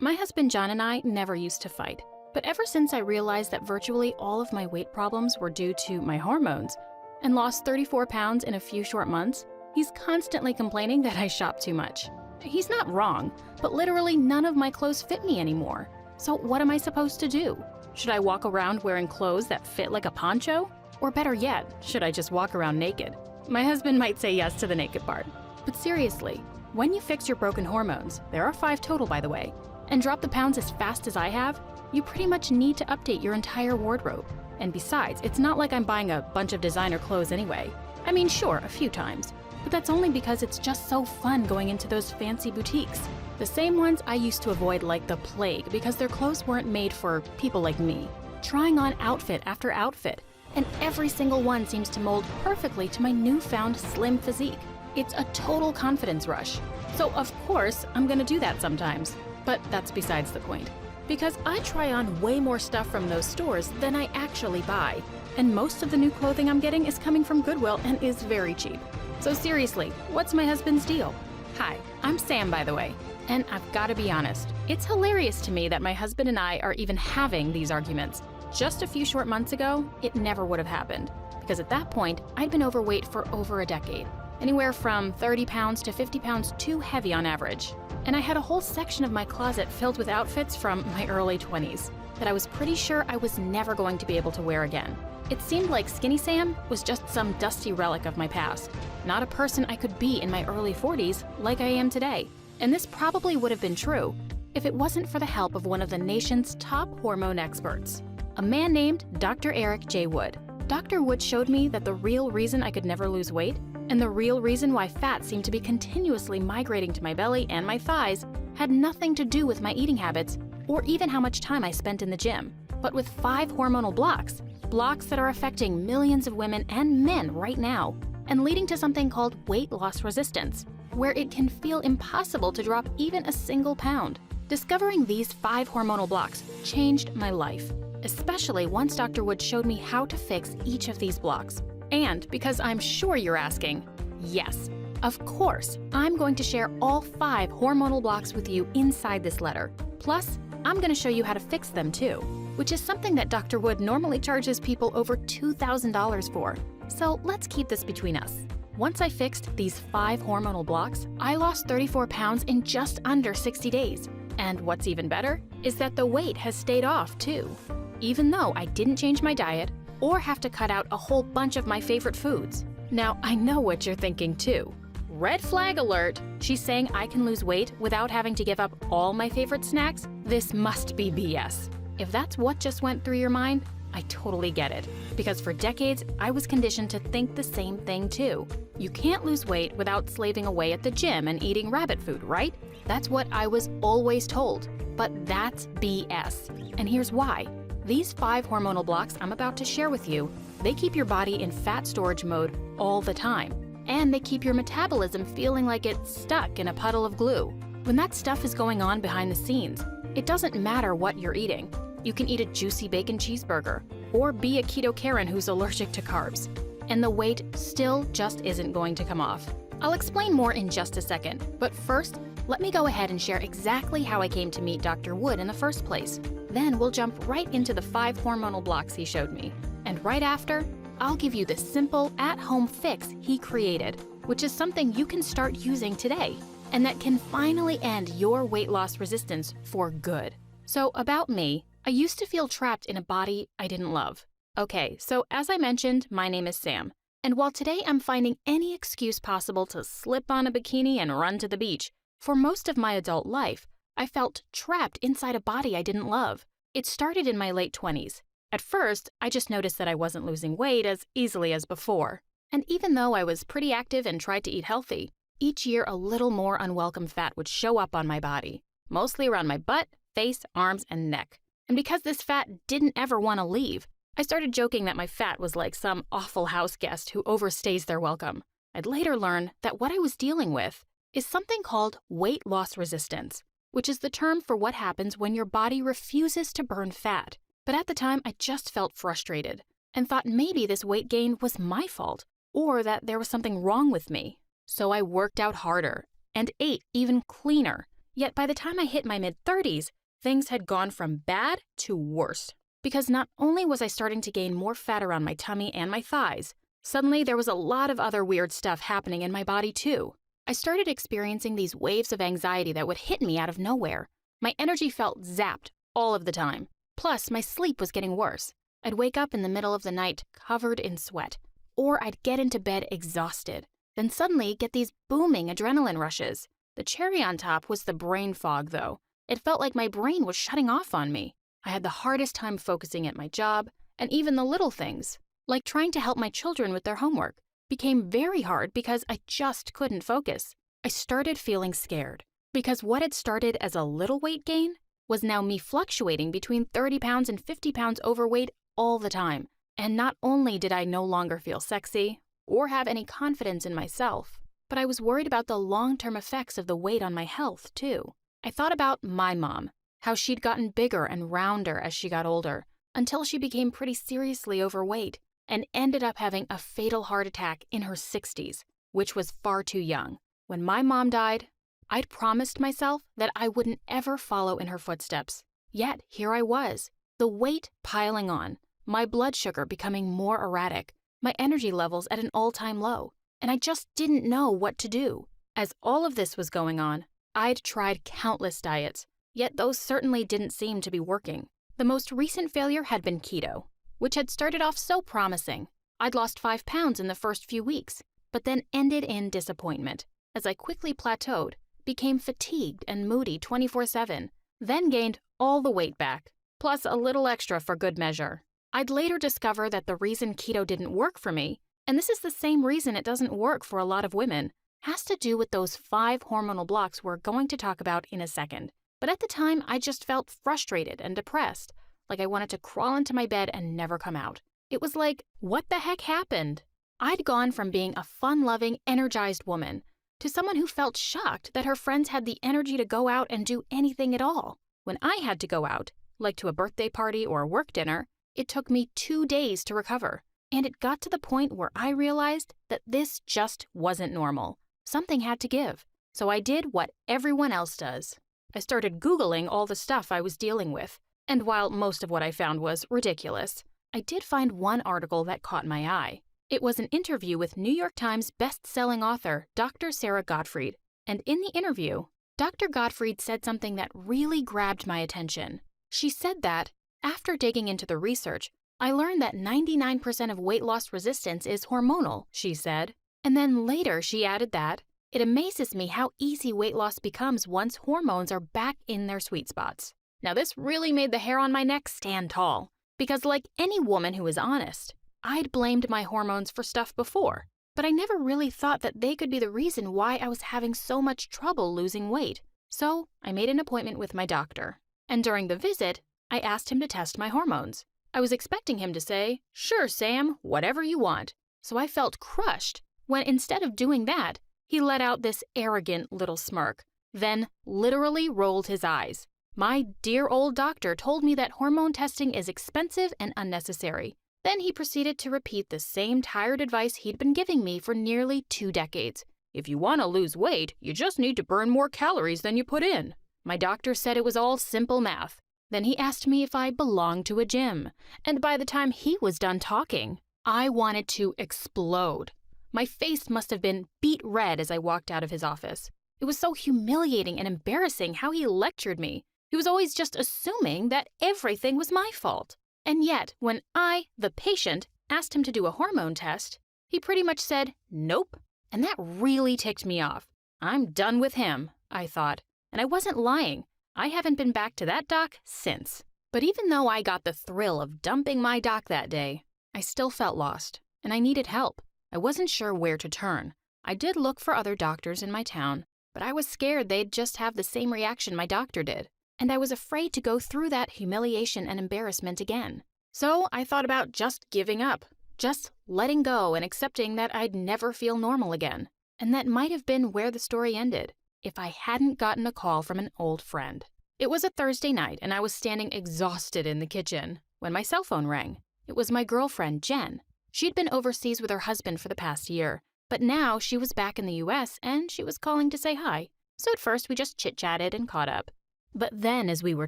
My husband John and I never used to fight, but ever since I realized that virtually all of my weight problems were due to my hormones and lost 34 pounds in a few short months, he's constantly complaining that I shop too much. He's not wrong, but literally none of my clothes fit me anymore. So what am I supposed to do? Should I walk around wearing clothes that fit like a poncho? Or better yet, should I just walk around naked? My husband might say yes to the naked part. But seriously, when you fix your broken hormones, there are 5 total by the way, and drop the pounds as fast as I have, you pretty much need to update your entire wardrobe. And besides, it's not like I'm buying a bunch of designer clothes anyway. I mean, sure, a few times, but that's only because it's just so fun going into those fancy boutiques. The same ones I used to avoid like the plague because their clothes weren't made for people like me. Trying on outfit after outfit, and every single one seems to mold perfectly to my newfound slim physique. It's a total confidence rush. So of course, I'm gonna do that sometimes. But that's besides the point. Because I try on way more stuff from those stores than I actually buy. And most of the new clothing I'm getting is coming from Goodwill and is very cheap. So seriously, what's my husband's deal? Hi, I'm Sam by the way. And I've gotta be honest, it's hilarious to me that my husband and I are even having these arguments. Just a few short months ago, it never would have happened. Because at that point, I'd been overweight for over a decade. Anywhere from 30 pounds to 50 pounds too heavy on average. And I had a whole section of my closet filled with outfits from my early 20s that I was pretty sure I was never going to be able to wear again. It seemed like Skinny Sam was just some dusty relic of my past, not a person I could be in my early 40s like I am today. And this probably would have been true if it wasn't for the help of one of the nation's top hormone experts, a man named Dr. Eric J. Wood. Dr. Wood showed me that the real reason I could never lose weight and the real reason why fat seemed to be continuously migrating to my belly and my thighs had nothing to do with my eating habits or even how much time I spent in the gym, but with 5 hormonal blocks, blocks that are affecting millions of women and men right now, and leading to something called weight loss resistance, where it can feel impossible to drop even a single pound. Discovering these 5 hormonal blocks changed my life, especially once Dr. Wood showed me how to fix each of these blocks. And because I'm sure you're asking, yes, of course, I'm going to share all 5 hormonal blocks with you inside this letter. Plus, I'm going to show you how to fix them too, which is something that Dr. Wood normally charges people over $2,000 for. So let's keep this between us. Once I fixed these 5 hormonal blocks, I lost 34 pounds in just under 60 days. And what's even better is that the weight has stayed off too, even though I didn't change my diet or have to cut out a whole bunch of my favorite foods. Now, I know what you're thinking too. Red flag alert! She's saying I can lose weight without having to give up all my favorite snacks? This must be BS. If that's what just went through your mind, I totally get it. Because for decades, I was conditioned to think the same thing too. You can't lose weight without slaving away at the gym and eating rabbit food, right? That's what I was always told. But that's BS. And here's why. These 5 hormonal blocks I'm about to share with you, they keep your body in fat storage mode all the time. And they keep your metabolism feeling like it's stuck in a puddle of glue. When that stuff is going on behind the scenes, it doesn't matter what you're eating. You can eat a juicy bacon cheeseburger, or be a keto Karen who's allergic to carbs, and the weight still just isn't going to come off. I'll explain more in just a second, but first, let me go ahead and share exactly how I came to meet Dr. Wood in the first place. Then we'll jump right into the 5 hormonal blocks he showed me. And right after, I'll give you the simple at-home fix he created, which is something you can start using today, and that can finally end your weight loss resistance for good. So about me, I used to feel trapped in a body I didn't love. Okay, so as I mentioned, my name is Sam. And while today I'm finding any excuse possible to slip on a bikini and run to the beach, for most of my adult life, I felt trapped inside a body I didn't love. It started in my late 20s. At first, I just noticed that I wasn't losing weight as easily as before. And even though I was pretty active and tried to eat healthy, each year a little more unwelcome fat would show up on my body, mostly around my butt, face, arms, and neck. And because this fat didn't ever want to leave, I started joking that my fat was like some awful house guest who overstays their welcome. I'd later learn that what I was dealing with is something called weight loss resistance, which is the term for what happens when your body refuses to burn fat. But at the time, I just felt frustrated and thought maybe this weight gain was my fault or that there was something wrong with me. So I worked out harder and ate even cleaner, Yet by the time I hit my mid-30s, things had gone from bad to worse. Because not only was I starting to gain more fat around my tummy and my thighs, suddenly there was a lot of other weird stuff happening in my body too. I started experiencing these waves of anxiety that would hit me out of nowhere. My energy felt zapped all of the time. Plus, my sleep was getting worse. I'd wake up in the middle of the night covered in sweat, or I'd get into bed exhausted, then suddenly get these booming adrenaline rushes. The cherry on top was the brain fog, though. It felt like my brain was shutting off on me. I had the hardest time focusing at my job, and even the little things, like trying to help my children with their homework, became very hard because I just couldn't focus. I started feeling scared, because what had started as a little weight gain was now me fluctuating between 30 pounds and 50 pounds overweight all the time. And not only did I no longer feel sexy or have any confidence in myself, but I was worried about the long-term effects of the weight on my health, too. I thought about my mom, how she'd gotten bigger and rounder as she got older, until she became pretty seriously overweight and ended up having a fatal heart attack in her 60s, which was far too young. When my mom died, I'd promised myself that I wouldn't ever follow in her footsteps. Yet here I was, the weight piling on, my blood sugar becoming more erratic, my energy levels at an all-time low, and I just didn't know what to do. As all of this was going on, I'd tried countless diets, yet those certainly didn't seem to be working. The most recent failure had been keto, which had started off so promising. I'd lost 5 pounds in the first few weeks, but then ended in disappointment, as I quickly plateaued, became fatigued and moody 24/7, then gained all the weight back, plus a little extra for good measure. I'd later discover that the reason keto didn't work for me, and this is the same reason it doesn't work for a lot of women, has to do with those 5 hormonal blocks we're going to talk about in a second. But at the time, I just felt frustrated and depressed, like I wanted to crawl into my bed and never come out. It was like, what the heck happened? I'd gone from being a fun-loving, energized woman to someone who felt shocked that her friends had the energy to go out and do anything at all. When I had to go out, like to a birthday party or a work dinner, it took me 2 days to recover. And it got to the point where I realized that this just wasn't normal. Something had to give. So I did what everyone else does. I started Googling all the stuff I was dealing with. And while most of what I found was ridiculous, I did find one article that caught my eye. It was an interview with New York Times best-selling author Dr. Sarah Gottfried. And in the interview, Dr. Gottfried said something that really grabbed my attention. She said that, after digging into the research, I learned that 99% of weight loss resistance is hormonal, she said. And then later she added that, it amazes me how easy weight loss becomes once hormones are back in their sweet spots. Now this really made the hair on my neck stand tall, because like any woman who is honest, I'd blamed my hormones for stuff before, but I never really thought that they could be the reason why I was having so much trouble losing weight. So I made an appointment with my doctor, and during the visit, I asked him to test my hormones. I was expecting him to say, "Sure, Sam, whatever you want." So I felt crushed when instead of doing that, he let out this arrogant little smirk, then literally rolled his eyes. My dear old doctor told me that hormone testing is expensive and unnecessary. Then he proceeded to repeat the same tired advice he'd been giving me for nearly 2 decades. If you want to lose weight, you just need to burn more calories than you put in. My doctor said it was all simple math. Then he asked me if I belonged to a gym, and by the time he was done talking, I wanted to explode. My face must have been beet red as I walked out of his office. It was so humiliating and embarrassing how he lectured me. He was always just assuming that everything was my fault. And yet, when I, the patient, asked him to do a hormone test, he pretty much said, nope. And that really ticked me off. I'm done with him, I thought. And I wasn't lying. I haven't been back to that doc since. But even though I got the thrill of dumping my doc that day, I still felt lost, and I needed help. I wasn't sure where to turn. I did look for other doctors in my town, but I was scared they'd just have the same reaction my doctor did. And I was afraid to go through that humiliation and embarrassment again. So I thought about just giving up, just letting go and accepting that I'd never feel normal again. And that might have been where the story ended, if I hadn't gotten a call from an old friend. It was a Thursday night, and I was standing exhausted in the kitchen when my cell phone rang. It was my girlfriend, Jen. She'd been overseas with her husband for the past year, but now she was back in the US and she was calling to say hi. So at first we just chit-chatted and caught up. But then as we were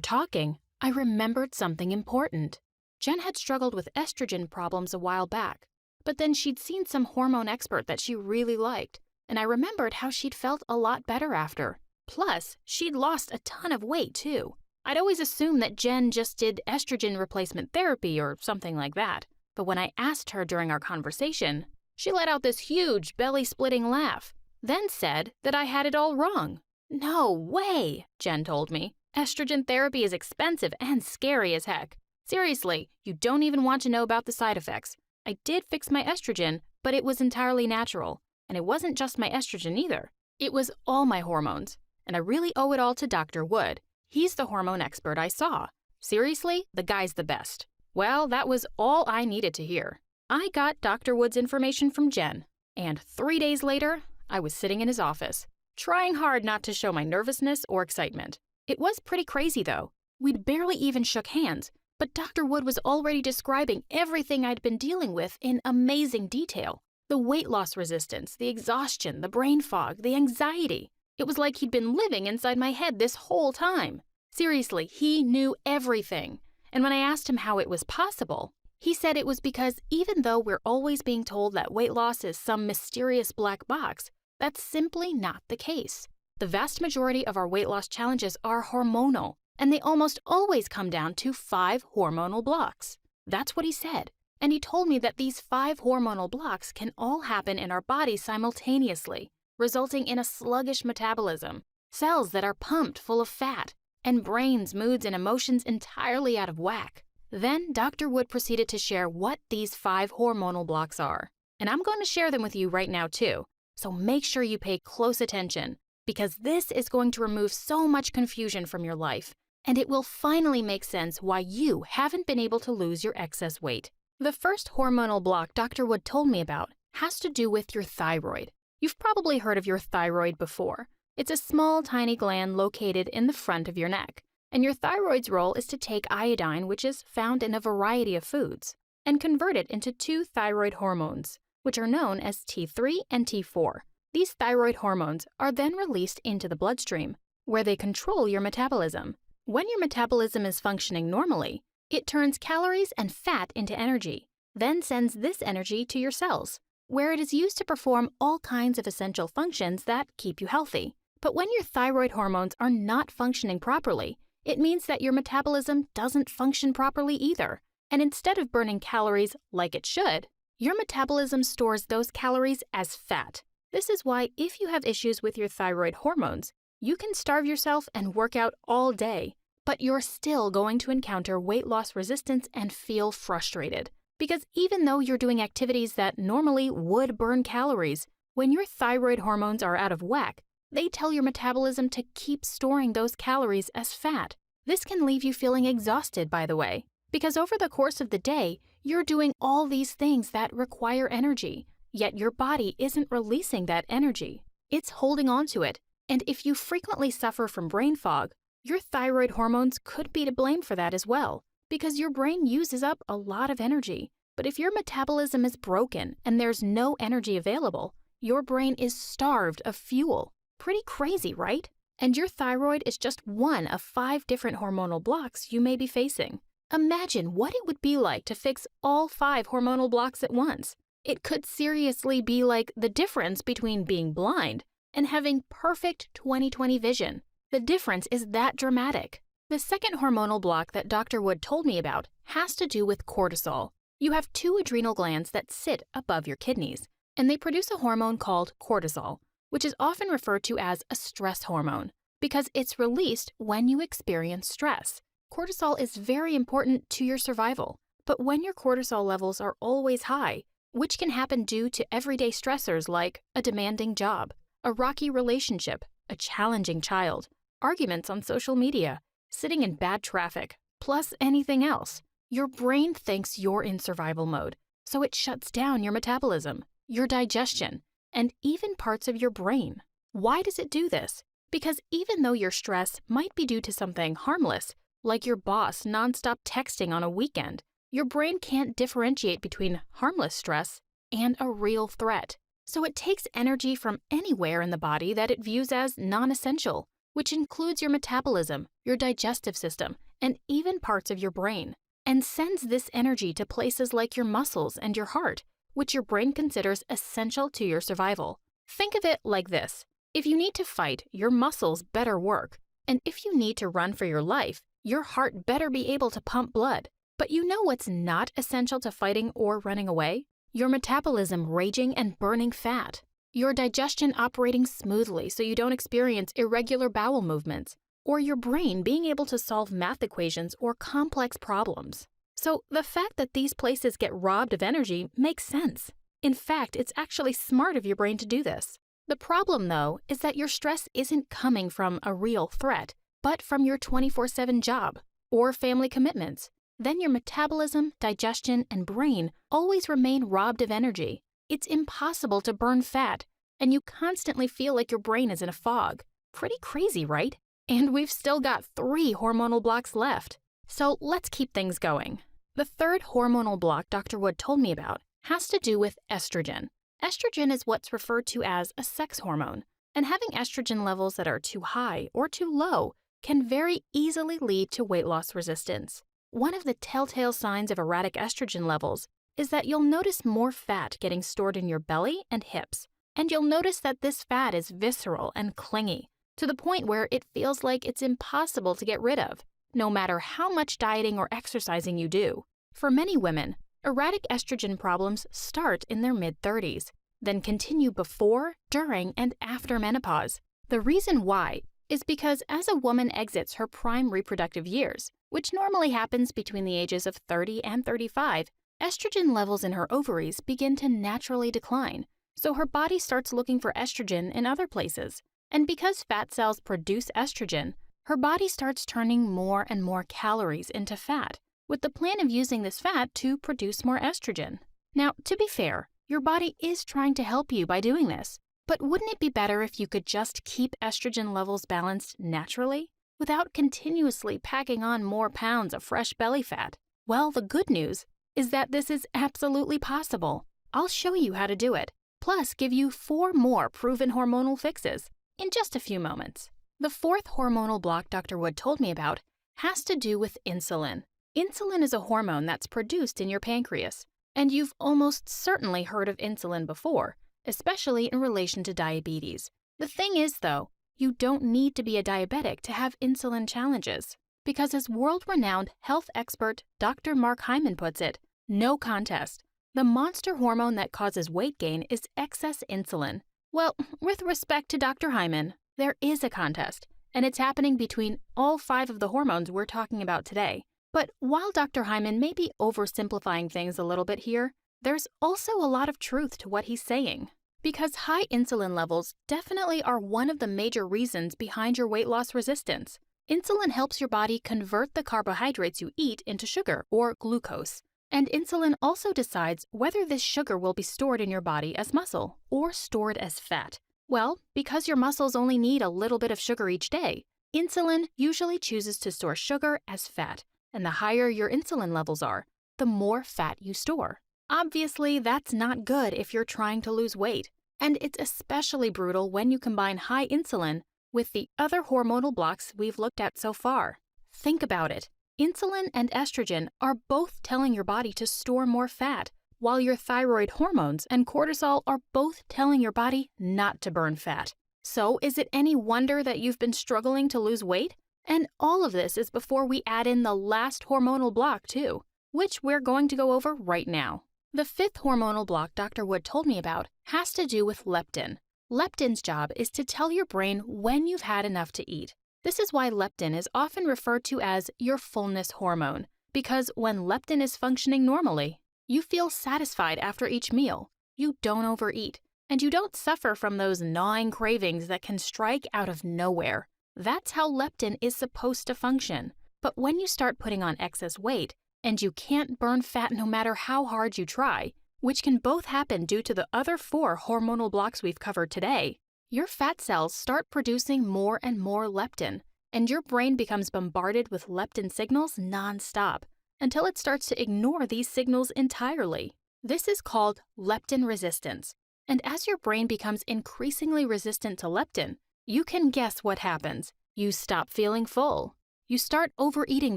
talking, I remembered something important. Jen had struggled with estrogen problems a while back, but then she'd seen some hormone expert that she really liked, and I remembered how she'd felt a lot better after. Plus, she'd lost a ton of weight too. I'd always assumed that Jen just did estrogen replacement therapy or something like that, but when I asked her during our conversation, she let out this huge belly-splitting laugh, then said that I had it all wrong. "No way," Jen told me. "Estrogen therapy is expensive and scary as heck. Seriously, you don't even want to know about the side effects. I did fix my estrogen, but it was entirely natural. And it wasn't just my estrogen either. It was all my hormones. And I really owe it all to Dr. Wood. He's the hormone expert I saw. Seriously, the guy's the best." Well, that was all I needed to hear. I got Dr. Wood's information from Jen, and 3 days later, I was sitting in his office, trying hard not to show my nervousness or excitement. It was pretty crazy, though. We'd barely even shook hands, but Dr. Wood was already describing everything I'd been dealing with in amazing detail. The weight loss resistance, the exhaustion, the brain fog, the anxiety. It was like he'd been living inside my head this whole time. Seriously, he knew everything. And when I asked him how it was possible, he said it was because even though we're always being told that weight loss is some mysterious black box, that's simply not the case. The vast majority of our weight loss challenges are hormonal, and they almost always come down to 5 hormonal blocks. That's what he said. And he told me that these 5 hormonal blocks can all happen in our bodies simultaneously, resulting in a sluggish metabolism, cells that are pumped full of fat, and brains, moods, and emotions entirely out of whack. Then Dr. Wood proceeded to share what these 5 hormonal blocks are. And I'm going to share them with you right now too, so make sure you pay close attention, because this is going to remove so much confusion from your life, and it will finally make sense why you haven't been able to lose your excess weight. The first hormonal block Dr. Wood told me about has to do with your thyroid. You've probably heard of your thyroid before. It's a small, tiny gland located in the front of your neck, and your thyroid's role is to take iodine, which is found in a variety of foods, and convert it into 2 thyroid hormones, which are known as T3 and T4. These thyroid hormones are then released into the bloodstream, where they control your metabolism. When your metabolism is functioning normally, it turns calories and fat into energy, then sends this energy to your cells, where it is used to perform all kinds of essential functions that keep you healthy. But when your thyroid hormones are not functioning properly, it means that your metabolism doesn't function properly either. And instead of burning calories like it should, your metabolism stores those calories as fat. This is why if you have issues with your thyroid hormones, you can starve yourself and work out all day, but you're still going to encounter weight loss resistance and feel frustrated. Because even though you're doing activities that normally would burn calories, when your thyroid hormones are out of whack, they tell your metabolism to keep storing those calories as fat. This can leave you feeling exhausted, by the way, because over the course of the day, you're doing all these things that require energy, yet your body isn't releasing that energy. It's holding on to it, and if you frequently suffer from brain fog, your thyroid hormones could be to blame for that as well, because your brain uses up a lot of energy. But if your metabolism is broken and there's no energy available, your brain is starved of fuel. Pretty crazy, right? And your thyroid is just one of 5 different hormonal blocks you may be facing. Imagine what it would be like to fix all 5 hormonal blocks at once. It could seriously be like the difference between being blind and having perfect 20/20 vision. The difference is that dramatic. The second hormonal block that Dr. Wood told me about has to do with cortisol. You have 2 adrenal glands that sit above your kidneys, and they produce a hormone called cortisol, which is often referred to as a stress hormone, because it's released when you experience stress. Cortisol is very important to your survival, but when your cortisol levels are always high, which can happen due to everyday stressors like a demanding job, a rocky relationship, a challenging child, arguments on social media, sitting in bad traffic, plus anything else, your brain thinks you're in survival mode, so it shuts down your metabolism, your digestion, and even parts of your brain. Why does it do this? Because even though your stress might be due to something harmless, like your boss nonstop texting on a weekend, your brain can't differentiate between harmless stress and a real threat. So it takes energy from anywhere in the body that it views as non-essential, which includes your metabolism, your digestive system, and even parts of your brain, and sends this energy to places like your muscles and your heart, which your brain considers essential to your survival. Think of it like this. If you need to fight, your muscles better work. And if you need to run for your life, your heart better be able to pump blood. But you know what's not essential to fighting or running away? Your metabolism raging and burning fat. Your digestion operating smoothly so you don't experience irregular bowel movements. Or your brain being able to solve math equations or complex problems. So the fact that these places get robbed of energy makes sense. In fact, it's actually smart of your brain to do this. The problem, though, is that your stress isn't coming from a real threat, but from your 24/7 job or family commitments. Then your metabolism, digestion, and brain always remain robbed of energy. It's impossible to burn fat, and you constantly feel like your brain is in a fog. Pretty crazy, right? And we've still got 3 hormonal blocks left. So let's keep things going. The third hormonal block Dr. Wood told me about has to do with estrogen. Estrogen is what's referred to as a sex hormone, and having estrogen levels that are too high or too low can very easily lead to weight loss resistance. One of the telltale signs of erratic estrogen levels is that you'll notice more fat getting stored in your belly and hips, and you'll notice that this fat is visceral and clingy, to the point where it feels like it's impossible to get rid of, no matter how much dieting or exercising you do. For many women, erratic estrogen problems start in their mid-30s, then continue before, during, and after menopause. The reason why is because as a woman exits her prime reproductive years, which normally happens between the ages of 30 and 35, estrogen levels in her ovaries begin to naturally decline, so her body starts looking for estrogen in other places. And because fat cells produce estrogen, her body starts turning more and more calories into fat, with the plan of using this fat to produce more estrogen. Now, to be fair, your body is trying to help you by doing this, but wouldn't it be better if you could just keep estrogen levels balanced naturally, without continuously packing on more pounds of fresh belly fat? Well, the good news is that this is absolutely possible. I'll show you how to do it, plus give you 4 more proven hormonal fixes in just a few moments. The fourth hormonal block Dr. Wood told me about has to do with insulin. Insulin is a hormone that's produced in your pancreas, and you've almost certainly heard of insulin before, especially in relation to diabetes. The thing is, though, you don't need to be a diabetic to have insulin challenges, because as world-renowned health expert Dr. Mark Hyman puts it, no contest. The monster hormone that causes weight gain is excess insulin. Well, with respect to Dr. Hyman, there is a contest, and it's happening between all 5 of the hormones we're talking about today. But while Dr. Hyman may be oversimplifying things a little bit here, there's also a lot of truth to what he's saying. Because high insulin levels definitely are one of the major reasons behind your weight loss resistance. Insulin helps your body convert the carbohydrates you eat into sugar, or glucose. And insulin also decides whether this sugar will be stored in your body as muscle or stored as fat. Well, because your muscles only need a little bit of sugar each day, insulin usually chooses to store sugar as fat. And the higher your insulin levels are, the more fat you store. Obviously, that's not good if you're trying to lose weight. And it's especially brutal when you combine high insulin with the other hormonal blocks we've looked at so far. Think about it. Insulin and estrogen are both telling your body to store more fat, while your thyroid hormones and cortisol are both telling your body not to burn fat. So is it any wonder that you've been struggling to lose weight? And all of this is before we add in the last hormonal block too, which we're going to go over right now. The 5th hormonal block Dr. Wood told me about has to do with leptin. Leptin's job is to tell your brain when you've had enough to eat. This is why leptin is often referred to as your fullness hormone, because when leptin is functioning normally, you feel satisfied after each meal, you don't overeat, and you don't suffer from those gnawing cravings that can strike out of nowhere. That's how leptin is supposed to function. But when you start putting on excess weight, and you can't burn fat no matter how hard you try, which can both happen due to the other 4 hormonal blocks we've covered today, your fat cells start producing more and more leptin, and your brain becomes bombarded with leptin signals nonstop until it starts to ignore these signals entirely. This is called leptin resistance, And as your brain becomes increasingly resistant to leptin, you can guess what happens. You stop feeling full. You start overeating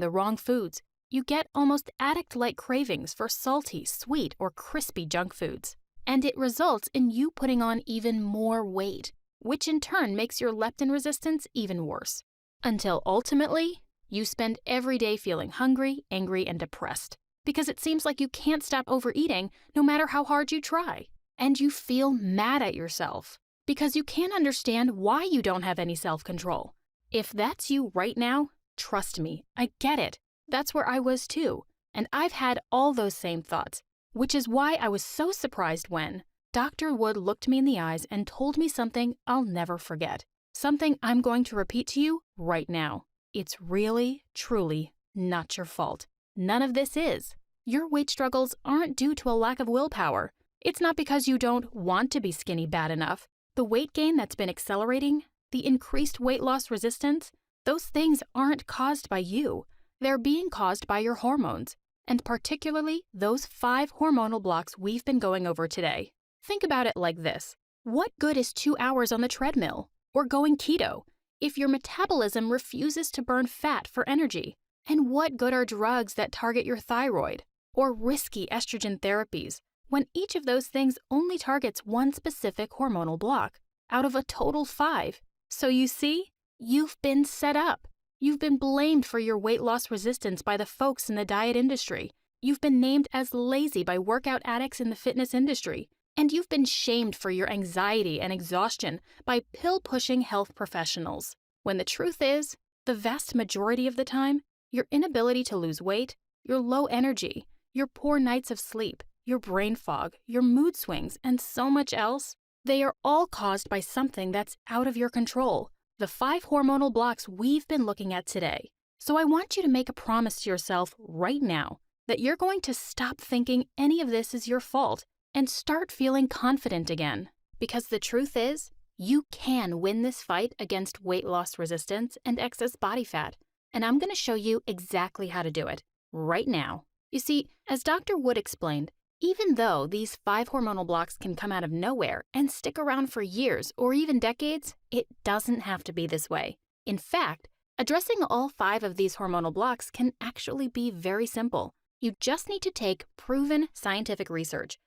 the wrong foods. You get almost addict-like cravings for salty, sweet, or crispy junk foods. And it results in you putting on even more weight, which in turn makes your leptin resistance even worse. Until ultimately, you spend every day feeling hungry, angry, and depressed because it seems like you can't stop overeating no matter how hard you try. And you feel mad at yourself because you can't understand why you don't have any self-control. If that's you right now, trust me, I get it. That's where I was too. And I've had all those same thoughts, which is why I was so surprised when Dr. Wood looked me in the eyes and told me something I'll never forget. Something I'm going to repeat to you right now. It's really, truly not your fault. None of this is. Your weight struggles aren't due to a lack of willpower. It's not because you don't want to be skinny bad enough. The weight gain that's been accelerating, the increased weight loss resistance, those things aren't caused by you. They're being caused by your hormones, and particularly those 5 hormonal blocks we've been going over today. Think about it like this. What good is 2 hours on the treadmill or going keto if your metabolism refuses to burn fat for energy? And what good are drugs that target your thyroid or risky estrogen therapies when each of those things only targets one specific hormonal block out of a total 5? So you see, you've been set up. You've been blamed for your weight loss resistance by the folks in the diet industry. You've been named as lazy by workout addicts in the fitness industry. And you've been shamed for your anxiety and exhaustion by pill-pushing health professionals. When the truth is, the vast majority of the time, your inability to lose weight, your low energy, your poor nights of sleep, your brain fog, your mood swings, and so much else, they are all caused by something that's out of your control. The 5 hormonal blocks we've been looking at today. So I want you to make a promise to yourself right now that you're going to stop thinking any of this is your fault and start feeling confident again. Because the truth is, you can win this fight against weight loss resistance and excess body fat. And I'm going to show you exactly how to do it right now. You see, as Dr. Wood explained, even though these 5 hormonal blocks can come out of nowhere and stick around for years or even decades, it doesn't have to be this way. In fact, addressing all 5 of these hormonal blocks can actually be very simple. You just need to take proven scientific research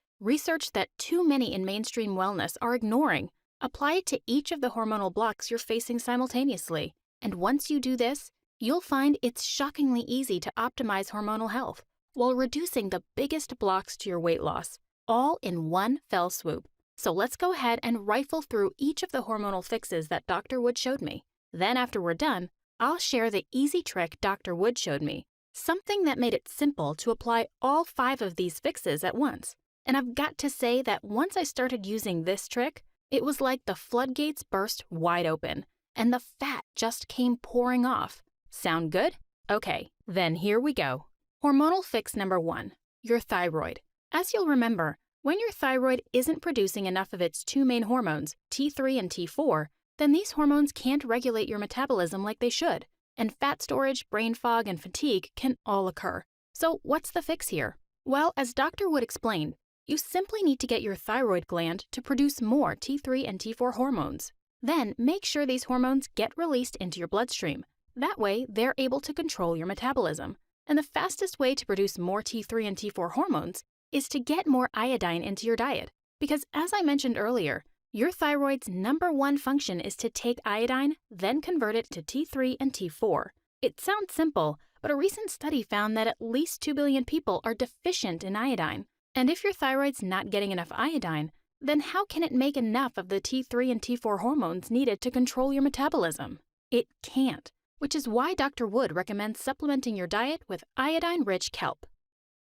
that too many in mainstream wellness are ignoring, apply it to each of the hormonal blocks you're facing simultaneously. And once you do this, you'll find it's shockingly easy to optimize hormonal health while reducing the biggest blocks to your weight loss, all in one fell swoop. So let's go ahead and rifle through each of the hormonal fixes that Dr. Wood showed me. Then after we're done, I'll share the easy trick Dr. Wood showed me, something that made it simple to apply all 5 of these fixes at once. And I've got to say that once I started using this trick, it was like the floodgates burst wide open, and the fat just came pouring off. Sound good? Okay, then here we go. Hormonal fix number 1, your thyroid. As you'll remember, when your thyroid isn't producing enough of its 2 main hormones, T3 and T4, then these hormones can't regulate your metabolism like they should, and fat storage, brain fog, and fatigue can all occur. So what's the fix here? Well, as Dr. Wood explained, you simply need to get your thyroid gland to produce more T3 and T4 hormones. Then make sure these hormones get released into your bloodstream. That way, they're able to control your metabolism. And the fastest way to produce more T3 and T4 hormones is to get more iodine into your diet. Because as I mentioned earlier, your thyroid's number 1 function is to take iodine, then convert it to T3 and T4. It sounds simple, but a recent study found that at least 2 billion people are deficient in iodine. And if your thyroid's not getting enough iodine, then how can it make enough of the T3 and T4 hormones needed to control your metabolism? It can't, which is why Dr. Wood recommends supplementing your diet with iodine-rich kelp.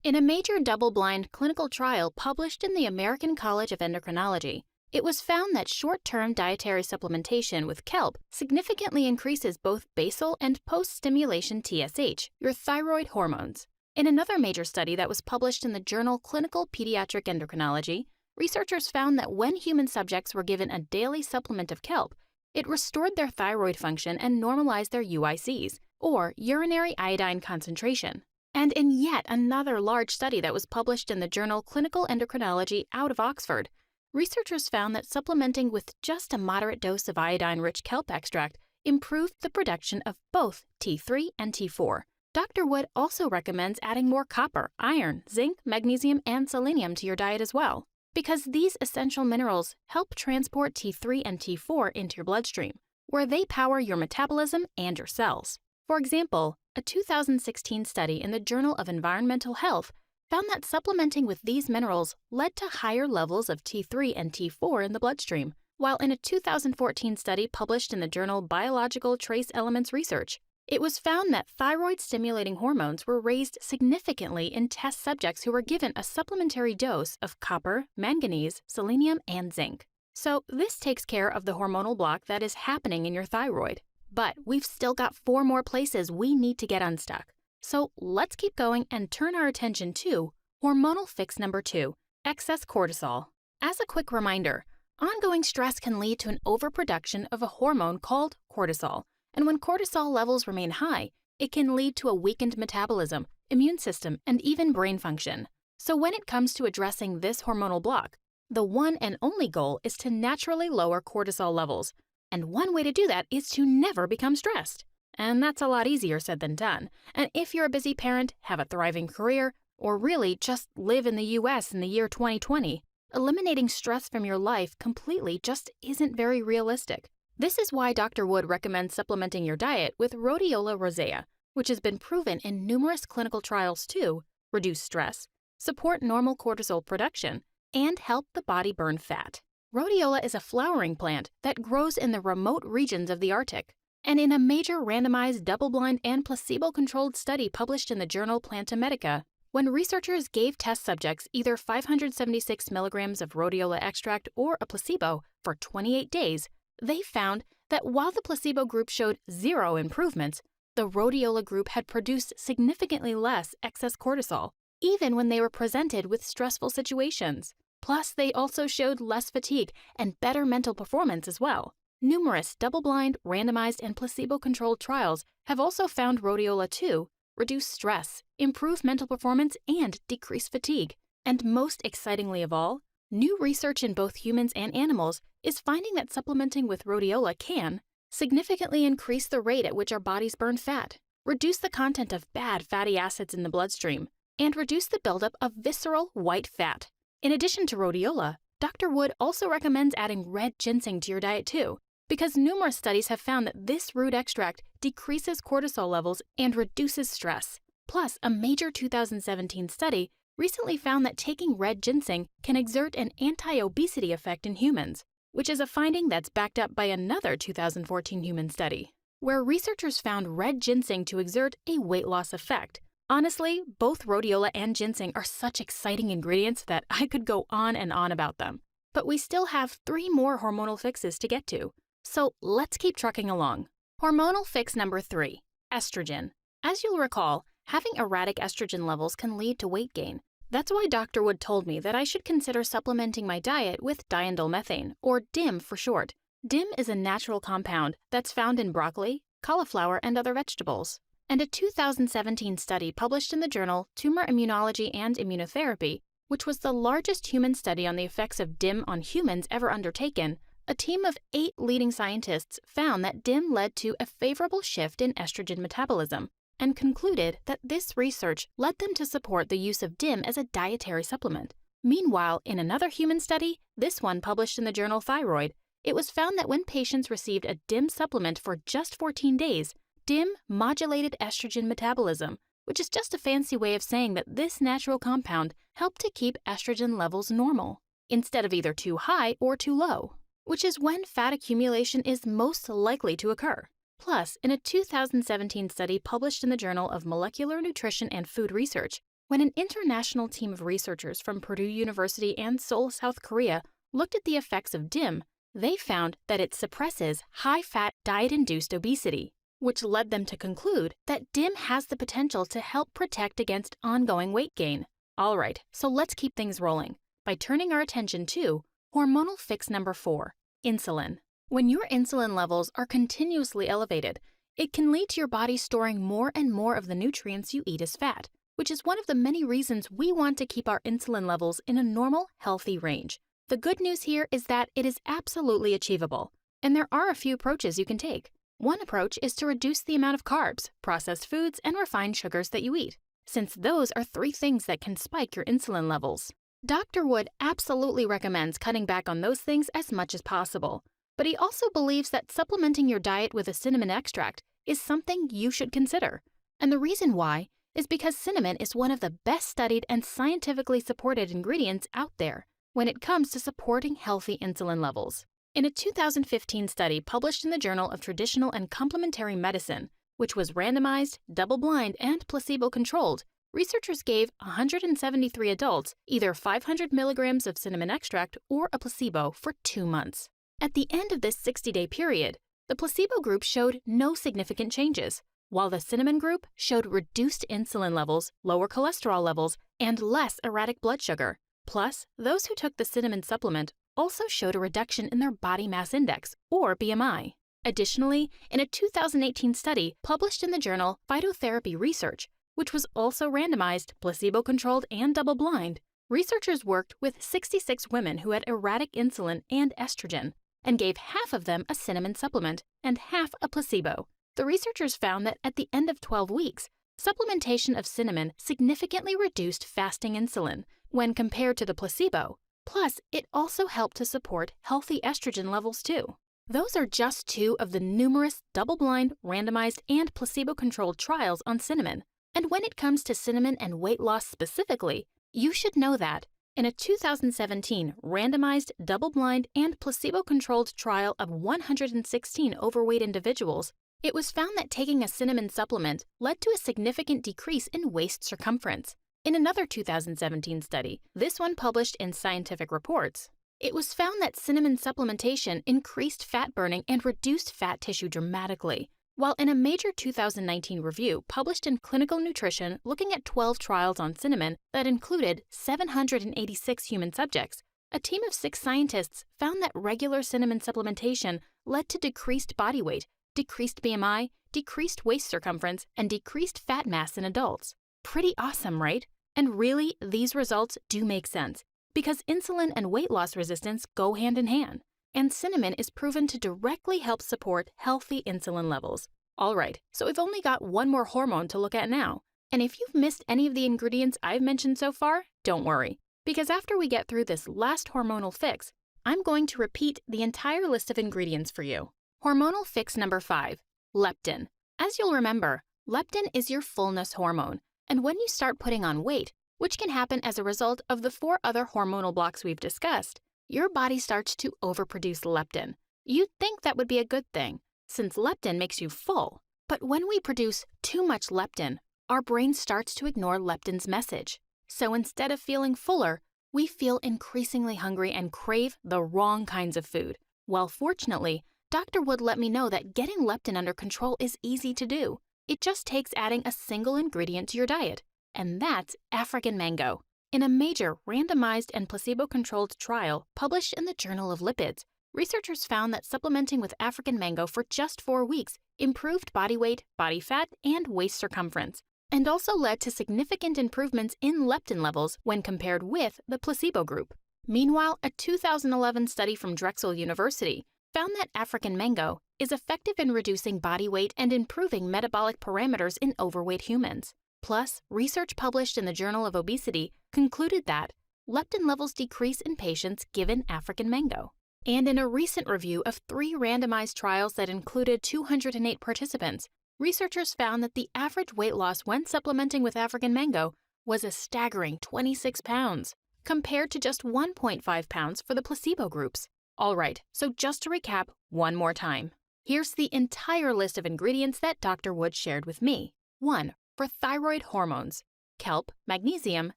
In a major double-blind clinical trial published in the American College of Endocrinology, it was found that short-term dietary supplementation with kelp significantly increases both basal and post-stimulation TSH, your thyroid hormones. In another major study that was published in the journal Clinical Pediatric Endocrinology, researchers found that when human subjects were given a daily supplement of kelp, it restored their thyroid function and normalized their UICs, or urinary iodine concentration. And in yet another large study that was published in the journal Clinical Endocrinology out of Oxford, Researchers found that supplementing with just a moderate dose of iodine-rich kelp extract improved the production of both T3 and T4. Dr. Wood also recommends adding more copper, iron, zinc, magnesium, and selenium to your diet as well, because these essential minerals help transport T3 and T4 into your bloodstream, where they power your metabolism and your cells. For example, a 2016 study in the Journal of Environmental Health found that supplementing with these minerals led to higher levels of T3 and T4 in the bloodstream, while in a 2014 study published in the journal Biological Trace Elements Research, it was found that thyroid-stimulating hormones were raised significantly in test subjects who were given a supplementary dose of copper, manganese, selenium, and zinc. So this takes care of the hormonal block that is happening in your thyroid. But we've still got 4 more places we need to get unstuck. So let's keep going and turn our attention to hormonal fix number 2, excess cortisol. As a quick reminder, ongoing stress can lead to an overproduction of a hormone called cortisol. And when cortisol levels remain high, it can lead to a weakened metabolism, immune system, and even brain function. So when it comes to addressing this hormonal block, the one and only goal is to naturally lower cortisol levels. And one way to do that is to never become stressed. And that's a lot easier said than done. And if you're a busy parent, have a thriving career, or really just live in the US in the year 2020, eliminating stress from your life completely just isn't very realistic. This is why Dr. Wood recommends supplementing your diet with rhodiola rosea, which has been proven in numerous clinical trials to reduce stress, support normal cortisol production, and help the body burn fat. Rhodiola is a flowering plant that grows in the remote regions of the Arctic. And in a major randomized double-blind and placebo-controlled study published in the journal Planta Medica, when researchers gave test subjects either 576 milligrams of rhodiola extract or a placebo for 28 days, they found that while the placebo group showed 0 improvements, the rhodiola group had produced significantly less excess cortisol, even when they were presented with stressful situations. Plus, they also showed less fatigue and better mental performance as well. Numerous double-blind, randomized, and placebo-controlled trials have also found rhodiola to reduce stress, improve mental performance, and decrease fatigue. And most excitingly of all, new research in both humans and animals is finding that supplementing with rhodiola can significantly increase the rate at which our bodies burn fat, reduce the content of bad fatty acids in the bloodstream, and reduce the buildup of visceral white fat. In addition to rhodiola, Dr. Wood also recommends adding red ginseng to your diet too, because numerous studies have found that this root extract decreases cortisol levels and reduces stress. Plus, a major 2017 study recently found that taking red ginseng can exert an anti-obesity effect in humans, which is a finding that's backed up by another 2014 human study, where researchers found red ginseng to exert a weight loss effect. Honestly, both rhodiola and ginseng are such exciting ingredients that I could go on and on about them. But we still have 3 more hormonal fixes to get to. So let's keep trucking along. Hormonal fix number 3, estrogen. As you'll recall, having erratic estrogen levels can lead to weight gain. That's why Dr. Wood told me that I should consider supplementing my diet with diindolylmethane, or DIM for short. DIM is a natural compound that's found in broccoli, cauliflower, and other vegetables. And a 2017 study published in the journal Tumor Immunology and Immunotherapy, which was the largest human study on the effects of DIM on humans ever undertaken, a team of 8 leading scientists found that DIM led to a favorable shift in estrogen metabolism and concluded that this research led them to support the use of DIM as a dietary supplement. Meanwhile, in another human study, this one published in the journal Thyroid, it was found that when patients received a DIM supplement for just 14 days, DIM modulated estrogen metabolism, which is just a fancy way of saying that this natural compound helped to keep estrogen levels normal, instead of either too high or too low, which is when fat accumulation is most likely to occur. Plus, in a 2017 study published in the Journal of Molecular Nutrition and Food Research, when an international team of researchers from Purdue University and Seoul, South Korea, looked at the effects of DIM, they found that it suppresses high-fat diet-induced obesity, which led them to conclude that DIM has the potential to help protect against ongoing weight gain. All right, so let's keep things rolling by turning our attention to hormonal fix number 4, insulin. When your insulin levels are continuously elevated, it can lead to your body storing more and more of the nutrients you eat as fat, which is one of the many reasons we want to keep our insulin levels in a normal, healthy range. The good news here is that it is absolutely achievable, and there are a few approaches you can take. One approach is to reduce the amount of carbs, processed foods, and refined sugars that you eat, since those are three things that can spike your insulin levels. Dr. Wood absolutely recommends cutting back on those things as much as possible, but he also believes that supplementing your diet with a cinnamon extract is something you should consider. And the reason why is because cinnamon is one of the best studied and scientifically supported ingredients out there when it comes to supporting healthy insulin levels. In a 2015 study published in the Journal of Traditional and Complementary Medicine, which was randomized, double-blind, and placebo-controlled, researchers gave 173 adults either 500 milligrams of cinnamon extract or a placebo for 2 months. At the end of this 60-day period, the placebo group showed no significant changes, while the cinnamon group showed reduced insulin levels, lower cholesterol levels, and less erratic blood sugar. Plus, those who took the cinnamon supplement also showed a reduction in their body mass index, or BMI. Additionally, in a 2018 study published in the journal Phytotherapy Research, which was also randomized, placebo-controlled, and double-blind, researchers worked with 66 women who had erratic insulin and estrogen, and gave half of them a cinnamon supplement and half a placebo. The researchers found that at the end of 12 weeks, supplementation of cinnamon significantly reduced fasting insulin when compared to the placebo. Plus, it also helped to support healthy estrogen levels too. Those are just two of the numerous double-blind, randomized, and placebo-controlled trials on cinnamon. And when it comes to cinnamon and weight loss specifically, you should know that in a 2017 randomized, double-blind, and placebo-controlled trial of 116 overweight individuals, it was found that taking a cinnamon supplement led to a significant decrease in waist circumference. In another 2017 study, this one published in Scientific Reports, it was found that cinnamon supplementation increased fat burning and reduced fat tissue dramatically, while in a major 2019 review published in Clinical Nutrition looking at 12 trials on cinnamon that included 786 human subjects, a team of 6 scientists found that regular cinnamon supplementation led to decreased body weight, decreased BMI, decreased waist circumference, and decreased fat mass in adults. Pretty awesome, right? And really, these results do make sense, because insulin and weight loss resistance go hand in hand, and cinnamon is proven to directly help support healthy insulin levels. All right, so we've only got one more hormone to look at now, and if you've missed any of the ingredients I've mentioned so far, don't worry, because after we get through this last hormonal fix, I'm going to repeat the entire list of ingredients for you. Hormonal fix number 5, leptin. As you'll remember, leptin is your fullness hormone, and when you start putting on weight, which can happen as a result of the 4 other hormonal blocks we've discussed, your body starts to overproduce leptin. You'd think that would be a good thing, since leptin makes you full. But when we produce too much leptin, our brain starts to ignore leptin's message. So instead of feeling fuller, we feel increasingly hungry and crave the wrong kinds of food. Well, fortunately, Dr. Wood let me know that getting leptin under control is easy to do. It just takes adding a single ingredient to your diet, and that's African mango. In a major randomized and placebo-controlled trial published in the Journal of Lipids, researchers found that supplementing with African mango for just 4 weeks improved body weight, body fat, and waist circumference, and also led to significant improvements in leptin levels when compared with the placebo group. Meanwhile, a 2011 study from Drexel University found that African mango is effective in reducing body weight and improving metabolic parameters in overweight humans. Plus, research published in the Journal of Obesity concluded that leptin levels decrease in patients given African mango. And in a recent review of 3 randomized trials that included 208 participants, researchers found that the average weight loss when supplementing with African mango was a staggering 26 pounds, compared to just 1.5 pounds for the placebo groups. All right, so just to recap one more time. Here's the entire list of ingredients that Dr. Wood shared with me. 1. For thyroid hormones: kelp, magnesium,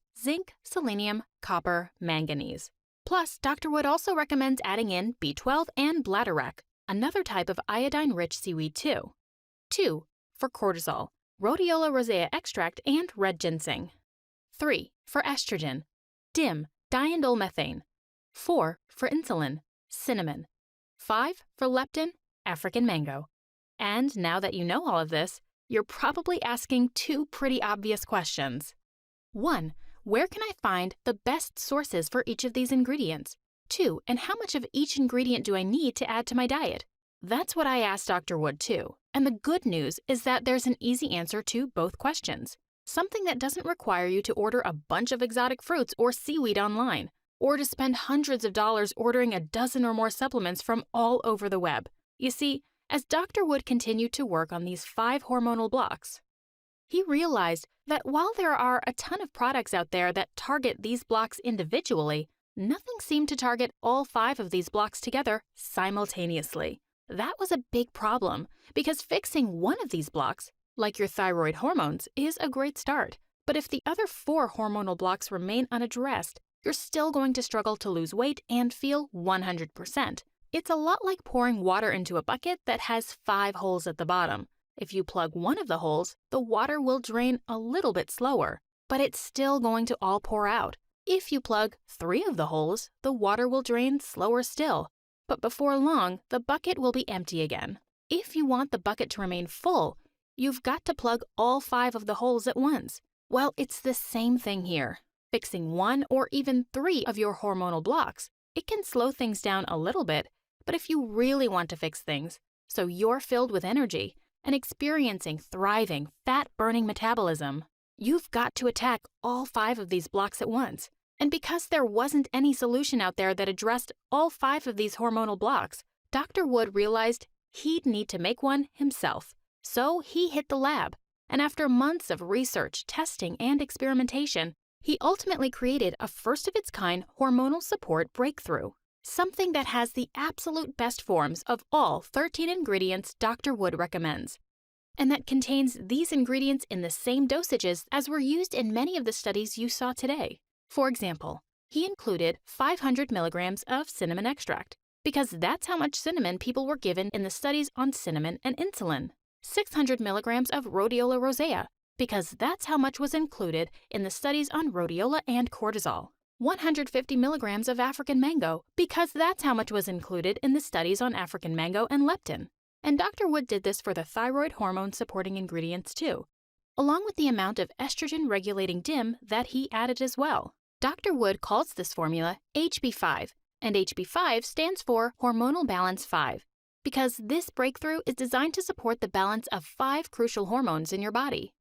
zinc, selenium, copper, manganese. Plus, Dr. Wood also recommends adding in B12 and bladderwrack, another type of iodine-rich seaweed too. 2. For cortisol: rhodiola rosea extract and red ginseng. 3. For estrogen: DIM, diindolylmethane. 4. For insulin: cinnamon. 5. For leptin: African mango. And now that you know all of this, you're probably asking 2 pretty obvious questions. 1. Where can I find the best sources for each of these ingredients? too, and how much of each ingredient do I need to add to my diet? That's what I asked Dr. Wood too. And the good news is that there's an easy answer to both questions. Something that doesn't require you to order a bunch of exotic fruits or seaweed online, or to spend hundreds of dollars ordering a dozen or more supplements from all over the web. You see, as Dr. Wood continued to work on these 5 hormonal blocks, he realized that while there are a ton of products out there that target these blocks individually, nothing seemed to target all 5 of these blocks together simultaneously. That was a big problem, because fixing one of these blocks, like your thyroid hormones, is a great start. But if the other 4 hormonal blocks remain unaddressed, you're still going to struggle to lose weight and feel 100%. It's a lot like pouring water into a bucket that has 5 holes at the bottom. If you plug one of the holes, the water will drain a little bit slower, but it's still going to all pour out. If you plug 3 of the holes, the water will drain slower still, but before long, the bucket will be empty again. If you want the bucket to remain full, you've got to plug all 5 of the holes at once. Well, it's the same thing here. Fixing 1 or even 3 of your hormonal blocks, it can slow things down a little bit, but if you really want to fix things, so you're filled with energy and experiencing thriving, fat-burning metabolism, you've got to attack all 5 of these blocks at once. And because there wasn't any solution out there that addressed all 5 of these hormonal blocks, Dr. Wood realized he'd need to make one himself. So he hit the lab, and after months of research, testing, and experimentation, he ultimately created a first-of-its-kind hormonal support breakthrough, something that has the absolute best forms of all 13 ingredients Dr. Wood recommends, and that contains these ingredients in the same dosages as were used in many of the studies you saw today. For example, he included 500 milligrams of cinnamon extract, because that's how much cinnamon people were given in the studies on cinnamon and insulin. 600 milligrams of rhodiola rosea, because that's how much was included in the studies on rhodiola and cortisol. 150 milligrams of African mango, because that's how much was included in the studies on African mango and leptin. And Dr. Wood did this for the thyroid hormone supporting ingredients too, along with the amount of estrogen-regulating DIM that he added as well. Dr. Wood calls this formula HB5, and HB5 stands for Hormonal Balance 5, because this breakthrough is designed to support the balance of 5 crucial hormones in your body: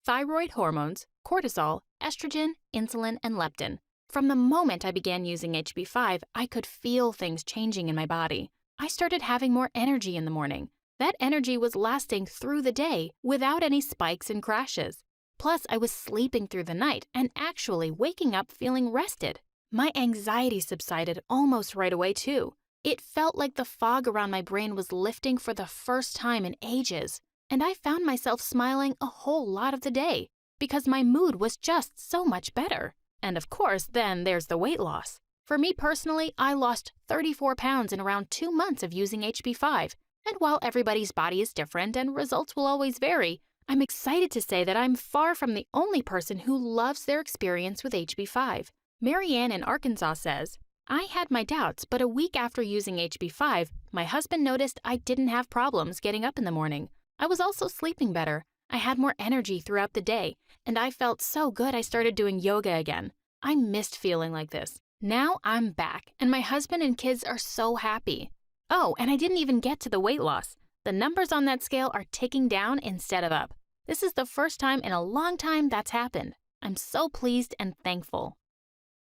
thyroid hormones, cortisol, estrogen, insulin, and leptin. From the moment I began using HB5, I could feel things changing in my body. I started having more energy in the morning. That energy was lasting through the day without any spikes and crashes. Plus, I was sleeping through the night and actually waking up feeling rested. My anxiety subsided almost right away too. It felt like the fog around my brain was lifting for the first time in ages, and I found myself smiling a whole lot of the day because my mood was just so much better. And of course, then there's the weight loss. For me personally, I lost 34 pounds in around 2 months of using HB5. And while everybody's body is different and results will always vary, I'm excited to say that I'm far from the only person who loves their experience with HB5. Marianne in Arkansas says, "I had my doubts, but a week after using HB5, my husband noticed I didn't have problems getting up in the morning. I was also sleeping better. I had more energy throughout the day, and I felt so good I started doing yoga again. I missed feeling like this. Now I'm back, and my husband and kids are so happy. Oh, and I didn't even get to the weight loss. The numbers on that scale are ticking down instead of up. This is the first time in a long time that's happened. I'm so pleased and thankful."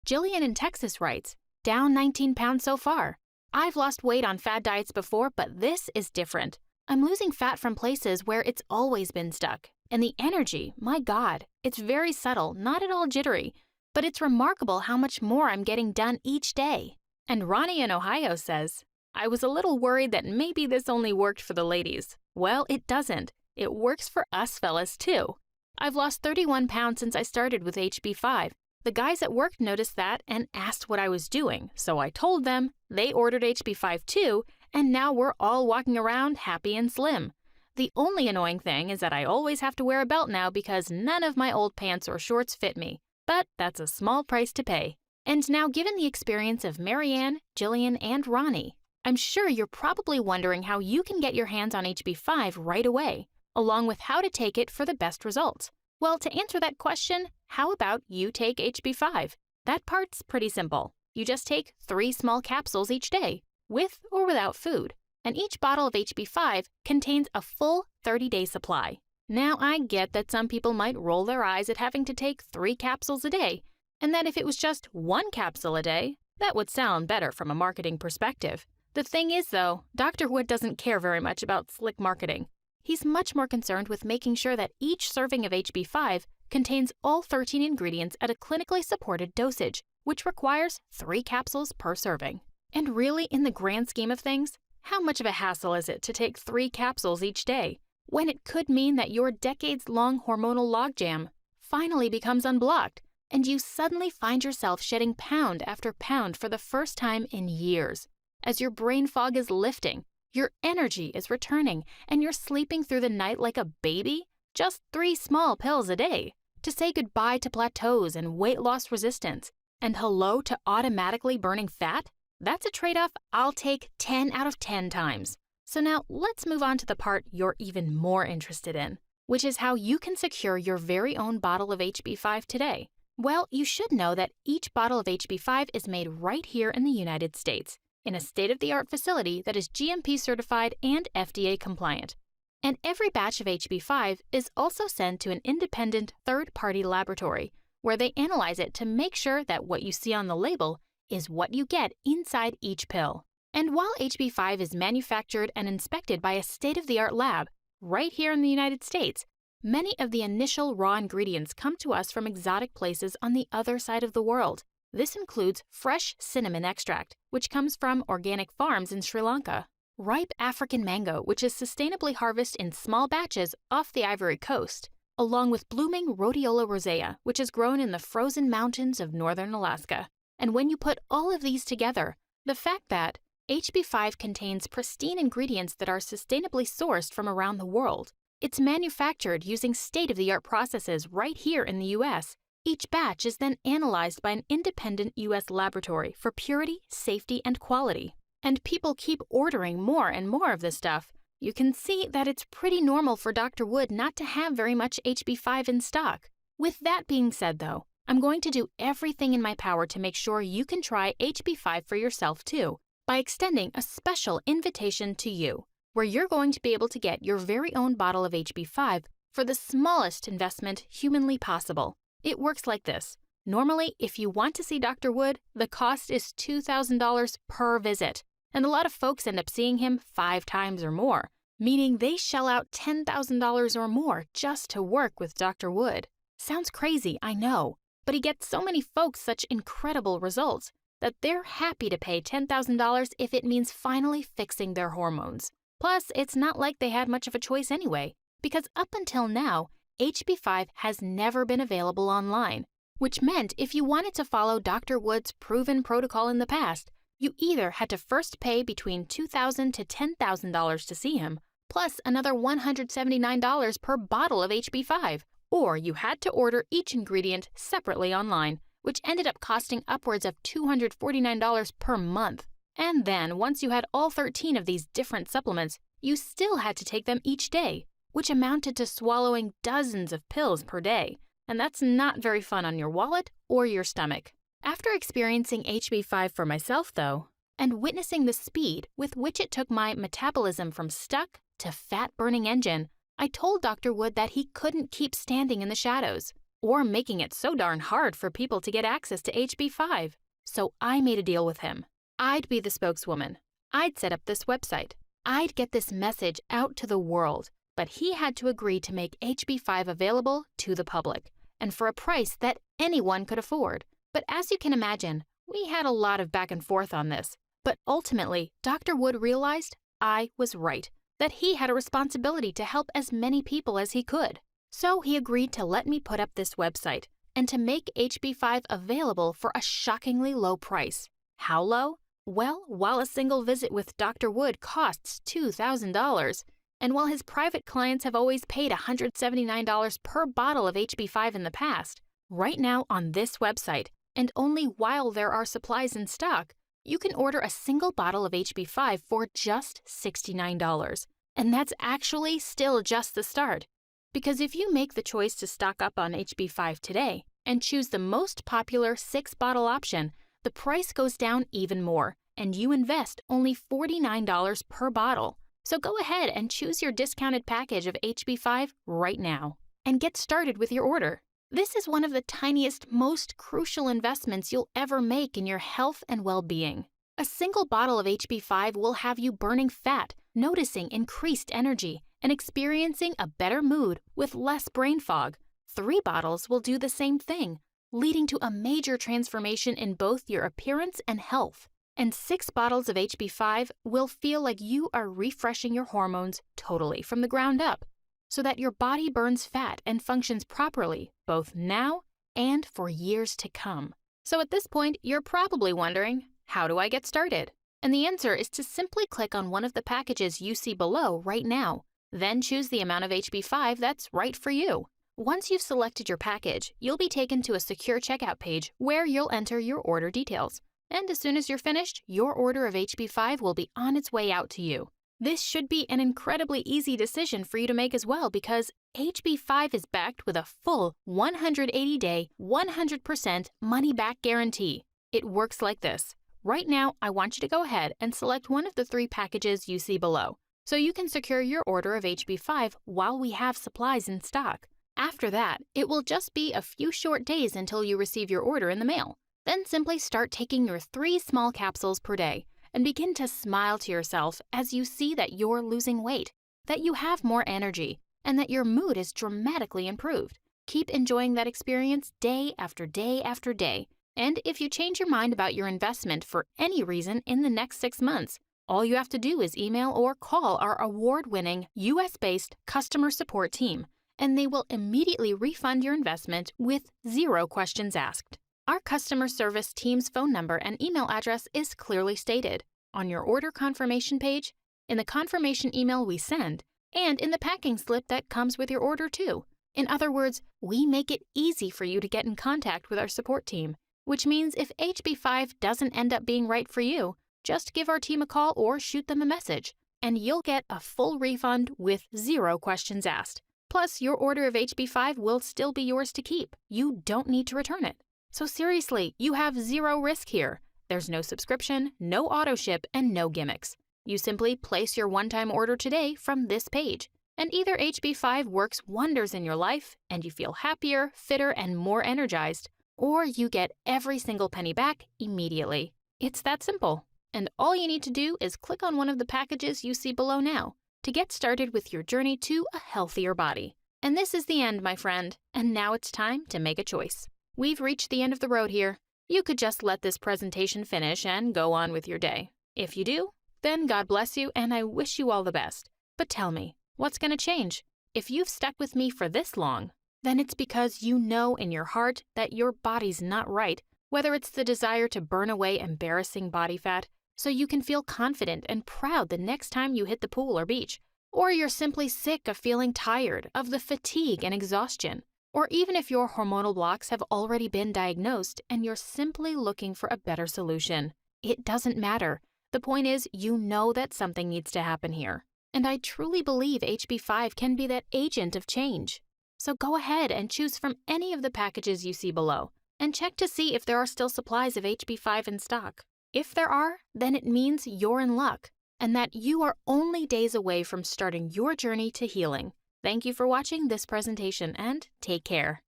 Jillian in Texas writes, "Down 19 pounds so far. I've lost weight on fad diets before, but this is different. I'm losing fat from places where it's always been stuck. And the energy, my God, it's very subtle, not at all jittery, but it's remarkable how much more I'm getting done each day." And Ronnie in Ohio says, "I was a little worried that maybe this only worked for the ladies. Well, it doesn't. It works for us fellas too. I've lost 31 pounds since I started with HB5. The guys at work noticed that and asked what I was doing, so I told them. They ordered HB5 too, and now we're all walking around happy and slim. The only annoying thing is that I always have to wear a belt now because none of my old pants or shorts fit me. But that's a small price to pay." And now, given the experience of Marianne, Jillian, and Ronnie, I'm sure you're probably wondering how you can get your hands on HB5 right away, along with how to take it for the best results. Well, to answer that question, how about you take HB5? That part's pretty simple. You just take 3 small capsules each day, with or without food, and each bottle of HB5 contains a full 30-day supply. Now, I get that some people might roll their eyes at having to take 3 capsules a day, and that if it was just 1 capsule a day, that would sound better from a marketing perspective. The thing is, though, Dr. Wood doesn't care very much about slick marketing. He's much more concerned with making sure that each serving of HB5 contains all 13 ingredients at a clinically supported dosage, which requires 3 capsules per serving. And really, in the grand scheme of things, how much of a hassle is it to take 3 capsules each day, when it could mean that your decades-long hormonal logjam finally becomes unblocked, and you suddenly find yourself shedding pound after pound for the first time in years. As your brain fog is lifting, your energy is returning, and you're sleeping through the night like a baby? Just 3 small pills a day to say goodbye to plateaus and weight loss resistance, and hello to automatically burning fat? That's a trade-off I'll take 10 out of 10 times. So now let's move on to the part you're even more interested in, which is how you can secure your very own bottle of HB5 today. Well, you should know that each bottle of HB5 is made right here in the United States, in a state-of-the-art facility that is GMP certified and FDA compliant. And every batch of HB5 is also sent to an independent third-party laboratory, where they analyze it to make sure that what you see on the label is what you get inside each pill. And while HB5 is manufactured and inspected by a state-of-the-art lab right here in the United States, many of the initial raw ingredients come to us from exotic places on the other side of the world. This includes fresh cinnamon extract, which comes from organic farms in Sri Lanka, ripe African mango, which is sustainably harvested in small batches off the Ivory Coast, along with blooming Rhodiola rosea, which is grown in the frozen mountains of northern Alaska. And when you put all of these together, the fact that HB5 contains pristine ingredients that are sustainably sourced from around the world, it's manufactured using state-of-the-art processes right here in the U.S. Each batch is then analyzed by an independent U.S. laboratory for purity, safety, and quality. And people keep ordering more and more of this stuff. You can see that it's pretty normal for Dr. Wood not to have very much HB5 in stock. With that being said, though, I'm going to do everything in my power to make sure you can try HB5 for yourself too, by extending a special invitation to you, where you're going to be able to get your very own bottle of HB5 for the smallest investment humanly possible. It works like this. Normally, if you want to see Dr. Wood, the cost is $2,000 per visit, and a lot of folks end up seeing him 5 times or more, meaning they shell out $10,000 or more just to work with Dr. Wood. Sounds crazy, I know, but he gets so many folks such incredible results that they're happy to pay $10,000 if it means finally fixing their hormones. Plus, it's not like they had much of a choice anyway, because up until now, HB5 has never been available online, which meant if you wanted to follow Dr. Wood's proven protocol in the past, you either had to first pay between $2,000 to $10,000 to see him, plus another $179 per bottle of HB5, or you had to order each ingredient separately online, which ended up costing upwards of $249 per month. And then, once you had all 13 of these different supplements, you still had to take them each day, which amounted to swallowing dozens of pills per day. And that's not very fun on your wallet or your stomach. After experiencing HB5 for myself, though, and witnessing the speed with which it took my metabolism from stuck to fat-burning engine, I told Dr. Wood that he couldn't keep standing in the shadows, or making it so darn hard for people to get access to HB5. So I made a deal with him. I'd be the spokeswoman. I'd set up this website. I'd get this message out to the world, but he had to agree to make HB5 available to the public, and for a price that anyone could afford. But as you can imagine, we had a lot of back and forth on this. But ultimately, Dr. Wood realized I was right, that he had a responsibility to help as many people as he could. So he agreed to let me put up this website and to make HB5 available for a shockingly low price. How low? Well, while a single visit with Dr. Wood costs $2,000, and while his private clients have always paid $179 per bottle of HB5 in the past, right now on this website, and only while there are supplies in stock, you can order a single bottle of HB5 for just $69. And that's actually still just the start. Because if you make the choice to stock up on HB5 today and choose the most popular 6-bottle option, the price goes down even more, and you invest only $49 per bottle. So go ahead and choose your discounted package of HB5 right now and get started with your order. This is one of the tiniest, most crucial investments you'll ever make in your health and well-being. A single bottle of HB5 will have you burning fat, noticing increased energy, and experiencing a better mood with less brain fog. 3 bottles will do the same thing, leading to a major transformation in both your appearance and health. And 6 bottles of HB5 will feel like you are refreshing your hormones totally from the ground up, so that your body burns fat and functions properly, both now and for years to come. So at this point, you're probably wondering, how do I get started? And the answer is to simply click on one of the packages you see below right now. Then choose the amount of HB5 that's right for you. Once you've selected your package, you'll be taken to a secure checkout page where you'll enter your order details. And as soon as you're finished, your order of HB5 will be on its way out to you. This should be an incredibly easy decision for you to make as well, because HB5 is backed with a full 180-day, 100% money-back guarantee. It works like this. Right now, I want you to go ahead and select one of the 3 packages you see below, so you can secure your order of HB5 while we have supplies in stock. After that, it will just be a few short days until you receive your order in the mail. Then simply start taking your 3 small capsules per day and begin to smile to yourself as you see that you're losing weight, that you have more energy, and that your mood is dramatically improved. Keep enjoying that experience day after day after day. And if you change your mind about your investment for any reason in the next 6 months, all you have to do is email or call our award-winning US-based customer support team, and they will immediately refund your investment with 0 questions asked. Our customer service team's phone number and email address is clearly stated on your order confirmation page, in the confirmation email we send, and in the packing slip that comes with your order too. In other words, we make it easy for you to get in contact with our support team, which means if HB5 doesn't end up being right for you, just give our team a call or shoot them a message, and you'll get a full refund with 0 questions asked. Plus, your order of HB5 will still be yours to keep. You don't need to return it. So seriously, you have 0 risk here. There's no subscription, no auto ship, and no gimmicks. You simply place your one-time order today from this page, and either HB5 works wonders in your life and you feel happier, fitter, and more energized, or you get every single penny back immediately. It's that simple. And all you need to do is click on one of the packages you see below now to get started with your journey to a healthier body. And this is the end, my friend, and now it's time to make a choice. We've reached the end of the road here. You could just let this presentation finish and go on with your day. If you do, then God bless you and I wish you all the best. But tell me, what's going to change? If you've stuck with me for this long, then it's because you know in your heart that your body's not right, whether it's the desire to burn away embarrassing body fat so you can feel confident and proud the next time you hit the pool or beach, or you're simply sick of feeling tired of the fatigue and exhaustion, or even if your hormonal blocks have already been diagnosed and you're simply looking for a better solution. It doesn't matter. The point is, you know that something needs to happen here. And I truly believe HB5 can be that agent of change. So go ahead and choose from any of the packages you see below and check to see if there are still supplies of HB5 in stock. If there are, then it means you're in luck and that you are only days away from starting your journey to healing. Thank you for watching this presentation and take care.